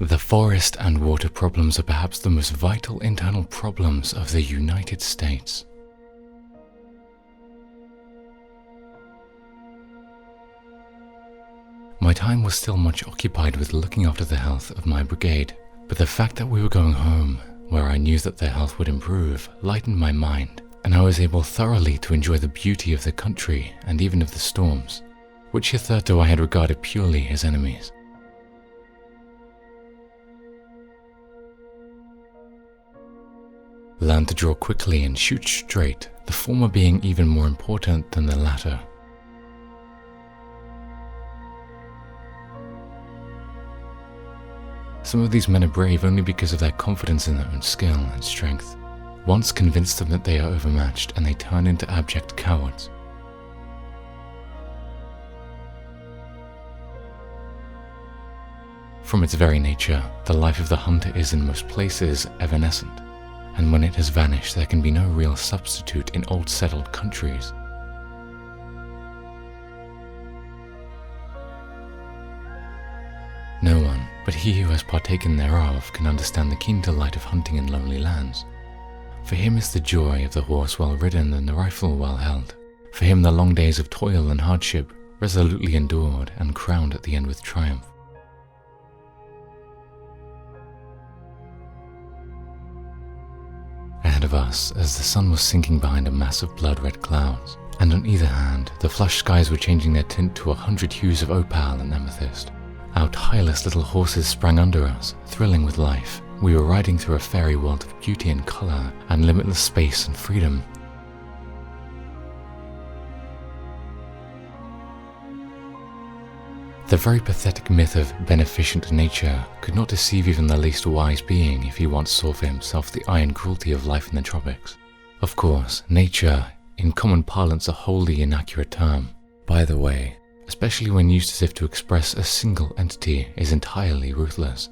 The forest and water problems are perhaps the most vital internal problems of the United States. My time was still much occupied with looking after the health of my brigade, but the fact that we were going home, where I knew that their health would improve, lightened my mind, and I was able thoroughly to enjoy the beauty of the country and even of the storms, which hitherto I had regarded purely as enemies. Learn to draw quickly and shoot straight, the former being even more important than the latter. Some of these men are brave only because of their confidence in their own skill and strength. Once convince them that they are overmatched and they turn into abject cowards. From its very nature, the life of the hunter is in most places evanescent, and when it has vanished there can be no real substitute in old settled countries. No one, but he who has partaken thereof, can understand the keen delight of hunting in lonely lands. For him is the joy of the horse well ridden and the rifle well held. For him the long days of toil and hardship, resolutely endured and crowned at the end with triumph. Ahead of us, as the sun was sinking behind a mass of blood-red clouds, and on either hand, the flushed skies were changing their tint to 100 hues of opal and amethyst. Our tireless little horses sprang under us, thrilling with life. We were riding through a fairy world of beauty and colour, and limitless space and freedom. The very pathetic myth of beneficent nature could not deceive even the least wise being if he once saw for himself the iron cruelty of life in the tropics. Of course, nature, in common parlance, a wholly inaccurate term. By the way, especially when used as if to express a single entity, is entirely ruthless.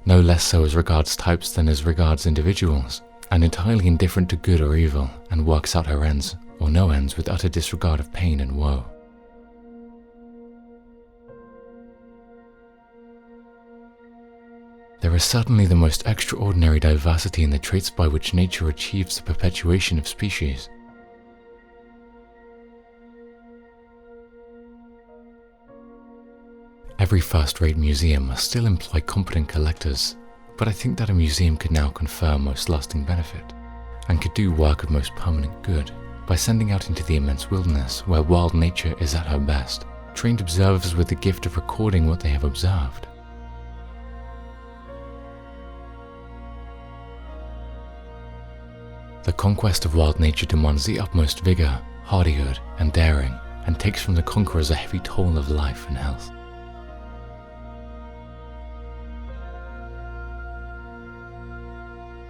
No less so as regards types than as regards individuals, and entirely indifferent to good or evil, and works out her ends or no ends with utter disregard of pain and woe. There is certainly the most extraordinary diversity in the traits by which nature achieves the perpetuation of species. Every first-rate museum must still employ competent collectors, but I think that a museum could now confer most lasting benefit, and could do work of most permanent good, by sending out into the immense wilderness where wild nature is at her best, trained observers with the gift of recording what they have observed. The conquest of wild nature demands the utmost vigor, hardihood, and daring, and takes from the conquerors a heavy toll of life and health.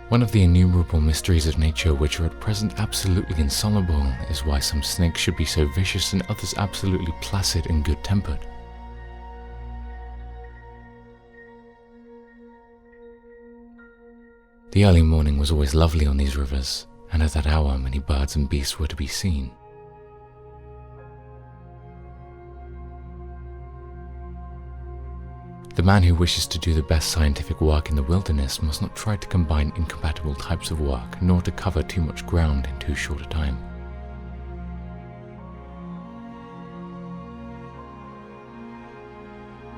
One of the innumerable mysteries of nature which are at present absolutely insoluble is why some snakes should be so vicious and others absolutely placid and good-tempered. The early morning was always lovely on these rivers, and at that hour many birds and beasts were to be seen. The man who wishes to do the best scientific work in the wilderness must not try to combine incompatible types of work, nor to cover too much ground in too short a time.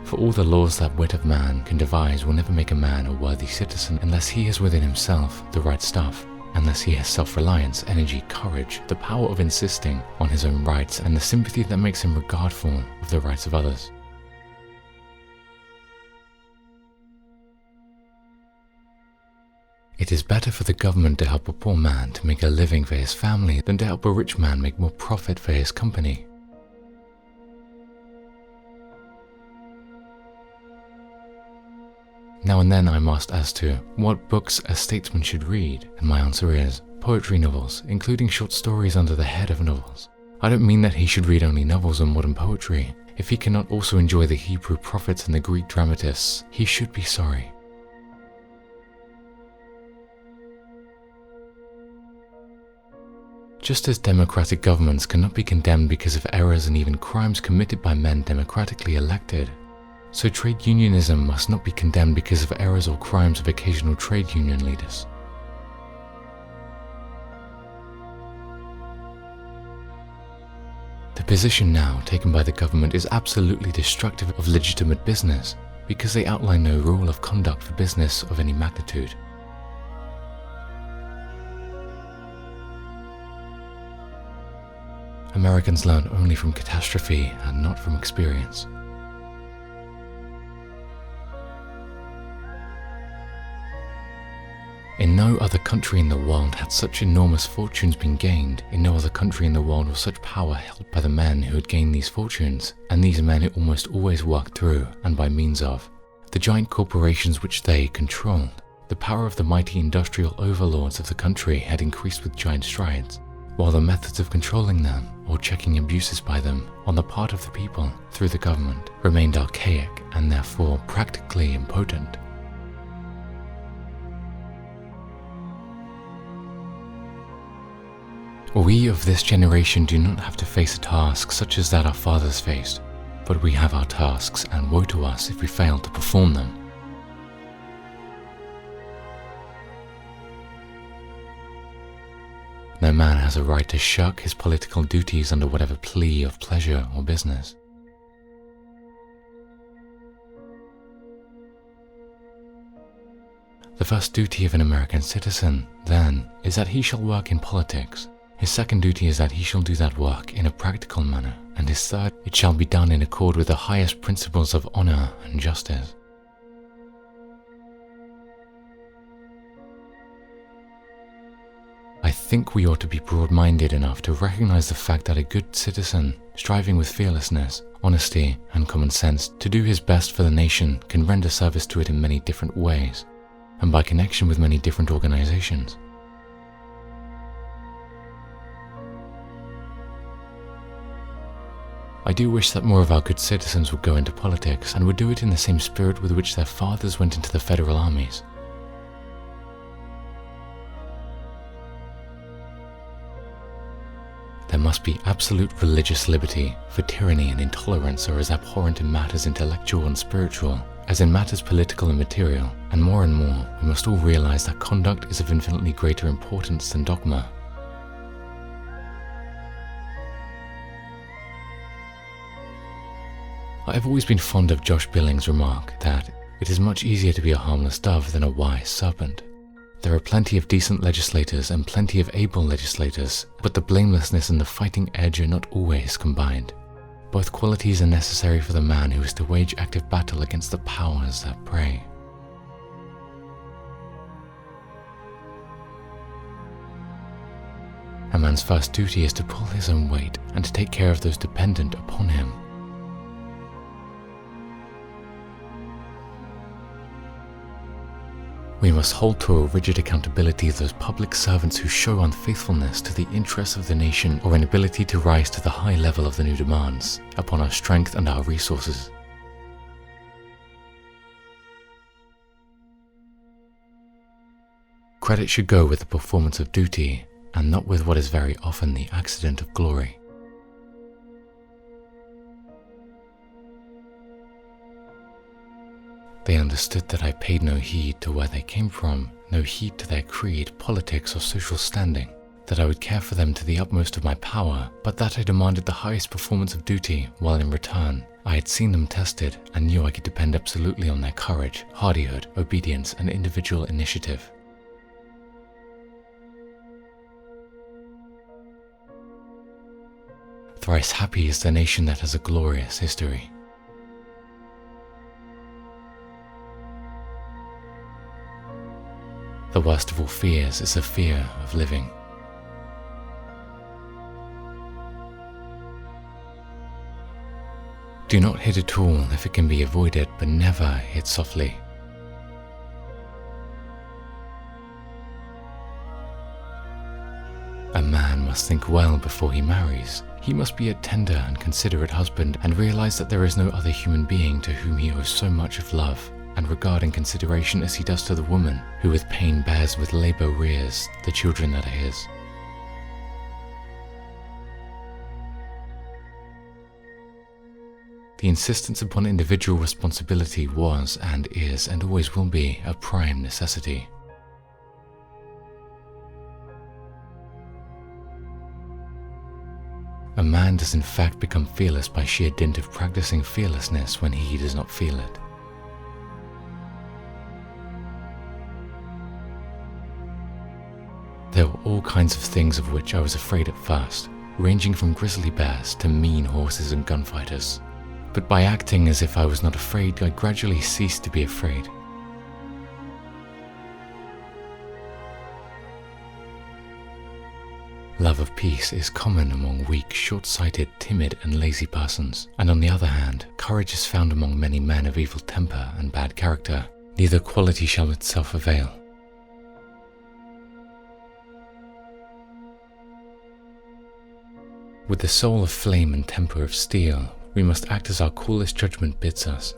For all the laws that wit of man can devise will never make a man a worthy citizen unless he has within himself the right stuff, unless he has self-reliance, energy, courage, the power of insisting on his own rights, and the sympathy that makes him regardful of the rights of others. It is better for the government to help a poor man to make a living for his family than to help a rich man make more profit for his company. Now and then I'm asked as to what books a statesman should read, and my answer is poetry novels, including short stories under the head of novels. I don't mean that he should read only novels or modern poetry. If he cannot also enjoy the Hebrew prophets and the Greek dramatists, he should be sorry. Just as democratic governments cannot be condemned because of errors and even crimes committed by men democratically elected, So trade unionism must not be condemned because of errors or crimes of occasional trade union leaders. The position now taken by the government is absolutely destructive of legitimate business because they outline no rule of conduct for business of any magnitude. Americans learn only from catastrophe and not from experience. In no other country in the world had such enormous fortunes been gained. In no other country in the world was such power held by the men who had gained these fortunes, and these men who almost always worked through and by means of the giant corporations which they controlled. The power of the mighty industrial overlords of the country had increased with giant strides, while the methods of controlling them or checking abuses by them on the part of the people through the government remained archaic and therefore practically impotent. We of this generation do not have to face a task such as that our fathers faced, but we have our tasks, and woe to us if we fail to perform them. No man has a right to shirk his political duties under whatever plea of pleasure or business. The first duty of an American citizen, then, is that he shall work in politics. His second duty is that he shall do that work in a practical manner, and his third, it shall be done in accord with the highest principles of honor and justice. I think we ought to be broad-minded enough to recognize the fact that a good citizen, striving with fearlessness, honesty, and common sense to do his best for the nation, can render service to it in many different ways, and by connection with many different organizations. I do wish that more of our good citizens would go into politics and would do it in the same spirit with which their fathers went into the federal armies. There must be absolute religious liberty, for tyranny and intolerance are as abhorrent in matters intellectual and spiritual as in matters political and material, and more we must all realize that conduct is of infinitely greater importance than dogma. I have always been fond of Josh Billings' remark that it is much easier to be a harmless dove than a wise serpent. There are plenty of decent legislators and plenty of able legislators, but the blamelessness and the fighting edge are not always combined. Both qualities are necessary for the man who is to wage active battle against the powers that prey. A man's first duty is to pull his own weight and to take care of those dependent upon him. We must hold to a rigid accountability of those public servants who show unfaithfulness to the interests of the nation or inability to rise to the high level of the new demands upon our strength and our resources. Credit should go with the performance of duty and not with what is very often the accident of glory. They understood that I paid no heed to where they came from, no heed to their creed, politics, or social standing, that I would care for them to the utmost of my power, but that I demanded the highest performance of duty, while in return, I had seen them tested and knew I could depend absolutely on their courage, hardihood, obedience, and individual initiative. Thrice happy is the nation that has a glorious history. The worst of all fears is the fear of living. Do not hit at all if it can be avoided, but never hit softly. A man must think well before he marries. He must be a tender and considerate husband and realize that there is no other human being to whom he owes so much of love and regard and consideration as he does to the woman who with pain bears, with labor rears, the children that are his. the insistence upon individual responsibility was and is and always will be a prime necessity. A man does in fact become fearless by sheer dint of practicing fearlessness when he does not feel it. There were all kinds of things of which I was afraid at first, ranging from grizzly bears to mean horses and gunfighters. But by acting as if I was not afraid, I gradually ceased to be afraid. Love of peace is common among weak, short-sighted, timid and lazy persons, and on the other hand, courage is found among many men of evil temper and bad character. Neither quality shall itself avail. With the soul of flame and temper of steel, we must act as our coolest judgment bids us.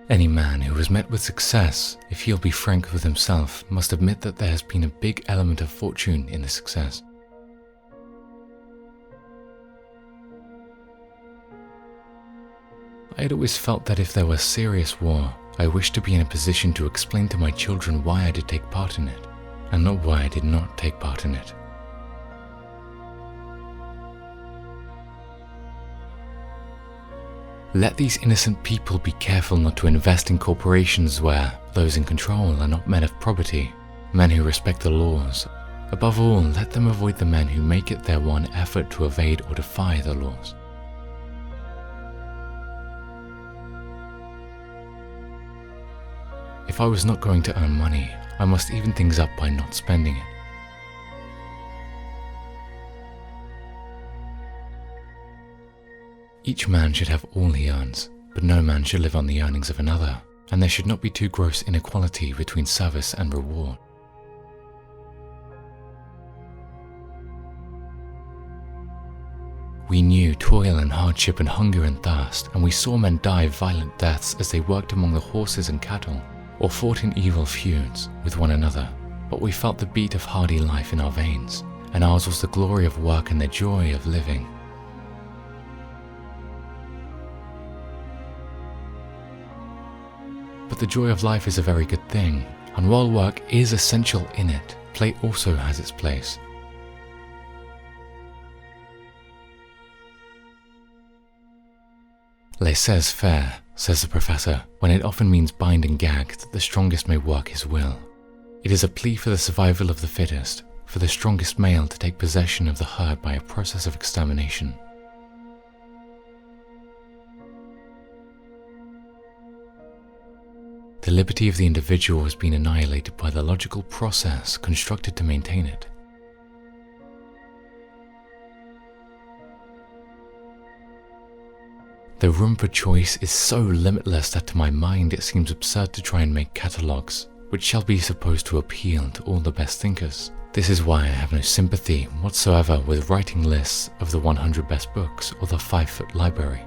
Any man who has met with success, if he'll be frank with himself, must admit that there has been a big element of fortune in the success. I had always felt that if there were serious war, I wished to be in a position to explain to my children why I did take part in it, and not why I did not take part in it. Let these innocent people be careful not to invest in corporations where those in control are not men of probity, men who respect the laws. Above all, let them avoid the men who make it their one effort to evade or defy the laws. If I was not going to earn money, I must even things up by not spending it. Each man should have all he earns, but no man should live on the earnings of another, and there should not be too gross inequality between service and reward. We knew toil and hardship and hunger and thirst, and we saw men die violent deaths as they worked among the horses and cattle, or fought in evil feuds with one another, but we felt the beat of hardy life in our veins, and ours was the glory of work and the joy of living. But the joy of life is a very good thing, and while work is essential in it, play also has its place. Laissez-faire, says the professor, when it often means bind and gag that the strongest may work his will. It is a plea for the survival of the fittest, for the strongest male to take possession of the herd by a process of extermination. The liberty of the individual has been annihilated by the logical process constructed to maintain it. The room for choice is so limitless that to my mind it seems absurd to try and make catalogues, which shall be supposed to appeal to all the best thinkers. This is why I have no sympathy whatsoever with writing lists of the 100 best books or the 5-foot library.